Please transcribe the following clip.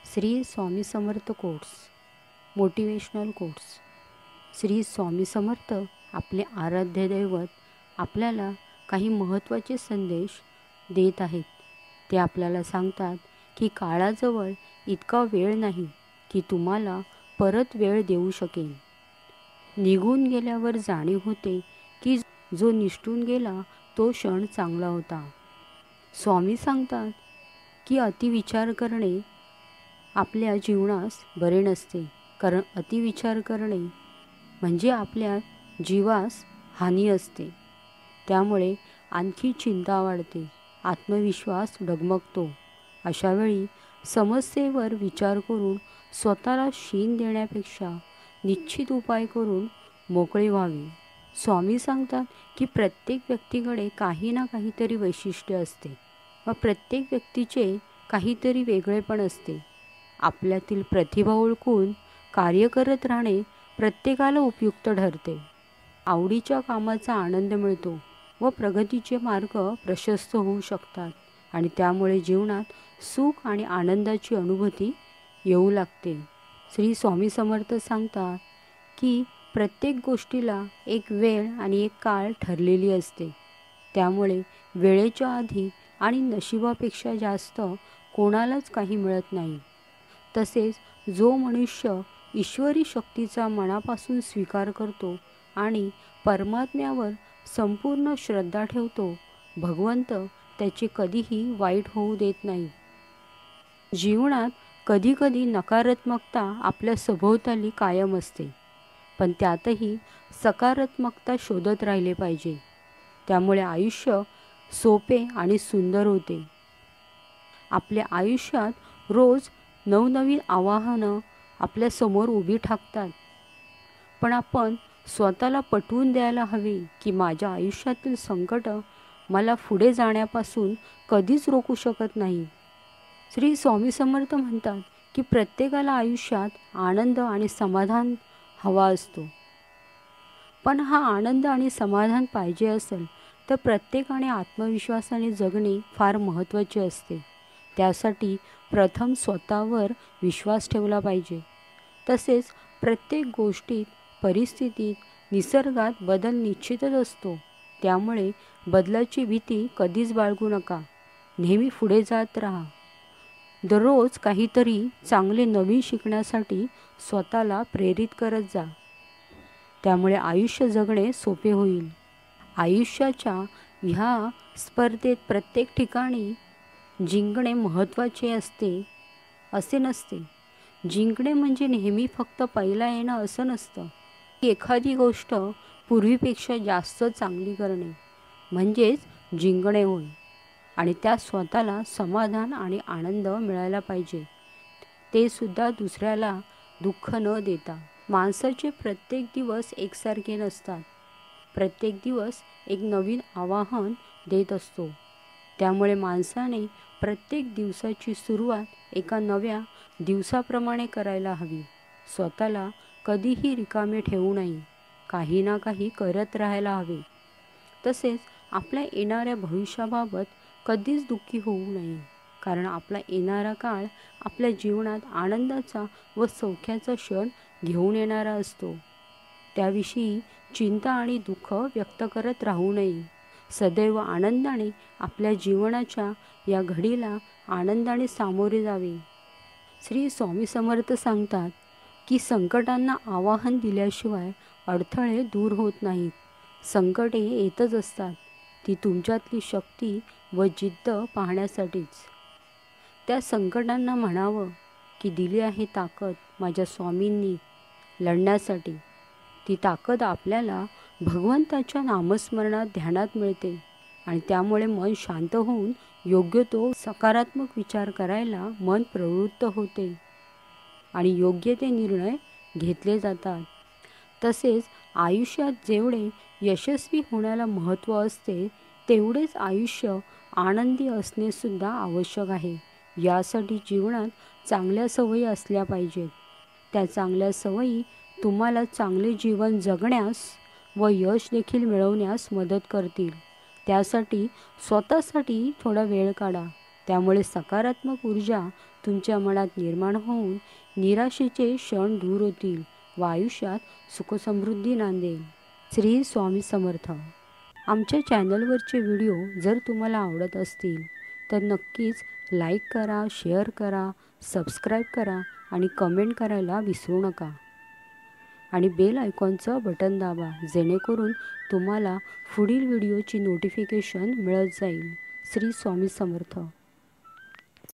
Shri Swami Samarth quotes, motivational quotes. Shri Swami Samarth आपले आराध्य दैवत आपल्याला काही महत्त्वाचे संदेश देत आहेत. ते आपल्याला सांगतात की काळाजवळ इतका वेळ नाही की तुम्हाला परत वेळ देऊ शकेल. निघून गेल्यावर जाणीव होते की जो निष्ठून गेला तो क्षण चांगला होता. स्वामी सांगतात की अतिविचार करणे आपल्या जीवनास बरे नसते, कारण अतिविचार करणे म्हणजे आपल्या जीवास हानी असते. त्यामुळे आणखी चिंता वाढते, आत्मविश्वास डगमगतो. अशावेळी समस्येवर विचार करून स्वतःला शीण देण्यापेक्षा निश्चित उपाय करून मोकळे व्हावे. स्वामी सांगतात की प्रत्येक व्यक्तीकडे काही ना काहीतरी वैशिष्ट्य असते व प्रत्येक व्यक्तीचे काहीतरी वेगळेपण असते. आपल्यातील प्रतिभा ओळखून कार्य करत राहणे प्रत्येकाला उपयुक्त ठरते. आवडीच्या कामाचा आनंद मिळतो व प्रगतीचे मार्ग प्रशस्त होऊ शकतात आणि त्यामुळे जीवनात सुख आणि आनंदाची अनुभूती येऊ लागते. श्री स्वामी समर्थ सांगतात की प्रत्येक गोष्टीला एक वेळ आणि एक काळ ठरलेली असते. त्यामुळे वेळेच्या आधी आणि नशिबापेक्षा जास्त कोणालाच काही मिळत नाही. तसेच जो मनुष्य ईश्वरी शक्तीचा मनापासून स्वीकार करतो आणि परमात्म्यावर संपूर्ण श्रद्धा ठेवतो, भगवंत त्याचे कधीही वाईट होऊ देत नाही. जीवनात कधीकधी नकारात्मकता आपल्या सभोवताली कायम असते, पण त्यातही सकारात्मकता शोधत राहिले पाहिजे. त्यामुळे आयुष्य सोपे आणि सुंदर होते. आपल्या आयुष्यात रोज नवनवीन आव्हानं आपल्यासमोर उभी ठाकतात, पण आपण स्वतःला पटवून द्यायला हवे की माझ्या आयुष्यातील संकट मला पुढे जाण्यापासून कधीच रोखू शकत नाही. श्री स्वामी समर्थ म्हणतात की प्रत्येकाला आयुष्यात आनंद आणि समाधान हवा असतो, पण हा आनंद आणि समाधान पाहिजे असेल तर प्रत्येकाने आत्मविश्वासाने जगणे फार महत्त्वाचे असते. त्यासाठी प्रथम स्वतःवर विश्वास ठेवला पाहिजे. तसेच प्रत्येक गोष्टीत, परिस्थितीत, निसर्गात बदल निश्चितच असतो. त्यामुळे बदलाची भीती कधीच बाळगू नका. नेहमी पुढे जात राहा. दररोज काहीतरी चांगले नवीन शिकण्यासाठी स्वतःला प्रेरित करत जा. त्यामुळे आयुष्य जगणे सोपे होईल. आयुष्याच्या ह्या स्पर्धेत प्रत्येक ठिकाणी जिंकणे महत्त्वाचे असते असे नसते. जिंकणे म्हणजे नेहमी फक्त पहिला येणं असं नसतं. एखादी गोष्ट पूर्वीपेक्षा जास्त चांगली करणे म्हणजेच जिंकणे होय, आणि त्यात स्वतःला समाधान आणि आनंद मिळायला पाहिजे, ते सुद्धा दुसऱ्याला दुःख न देता. माणसाचे प्रत्येक दिवस एकसारखे नसतात. प्रत्येक दिवस एक नवीन आवाहन देत असतो. त्यामुळे माणसाने प्रत्येक दिवसाची सुरुवात एका नव्या दिवसाप्रमाणे करायला हवी. स्वतःला कधीही रिकामे ठेवू नये, काही ना काही करत राहायला हवे. तसेच आपल्या येणाऱ्या भविष्याबाबत कधीच दुःखी होऊ नये, कारण आपला येणारा काळ आपल्या जीवनात आनंदाचा व सौख्याचा क्षण घेऊन येणारा असतो. त्याविषयी चिंता आणि दुःख व्यक्त करत राहू नये. सदैव आनंदाने आपल्या जीवनाच्या या घडीला आनंदाने सामोरे जावे. श्री स्वामी समर्थ सांगतात की संकटांना आवाहन दिल्याशिवाय अडथळे दूर होत नाहीत. संकटे येतच असतात, ती तुमच्यातली शक्ती व जिद्द पाहण्यासाठीच. त्या संकटांना म्हणावं की दिली आहे ताकद माझ्या स्वामींनी लढण्यासाठी. ती ताकद आपल्याला भगवंताच्या नामस्मरणात ध्यानात मिळते आणि त्यामुळे मन शांत होऊन योग्य तो सकारात्मक विचार करायला मन प्रवृत्त होते आणि योग्य ते निर्णय घेतले जातात. तसेच आयुष्यात जेवढे यशस्वी होण्याला महत्त्व असते, तेवढेच आयुष्य आनंदी असणेसुद्धा आवश्यक आहे. यासाठी जीवनात चांगल्या सवयी असल्या पाहिजेत. त्या चांगल्या सवयी तुम्हाला चांगले जीवन जगण्यास व यश देखील मिळवण्यास मदत करतील. त्यासाठी स्वतःसाठी थोडा वेळ काढा. त्यामुळे सकारात्मक ऊर्जा तुमच्या मनात निर्माण होऊन निराशेचे क्षण दूर होतील व आयुष्यात सुखसमृद्धी नांदेल. श्री स्वामी समर्थ. आमच्या चॅनलवरचे व्हिडिओ जर तुम्हाला आवडत असतील तर नक्कीच लाईक करा, शेअर करा, सबस्क्राईब करा आणि कमेंट करायला विसरू नका. आणि बेल आयकॉनचं बटन दाबा, जेणेकरून तुम्हाला पुढील व्हिडिओची नोटिफिकेशन मिळत जाईल. श्री स्वामी समर्थ.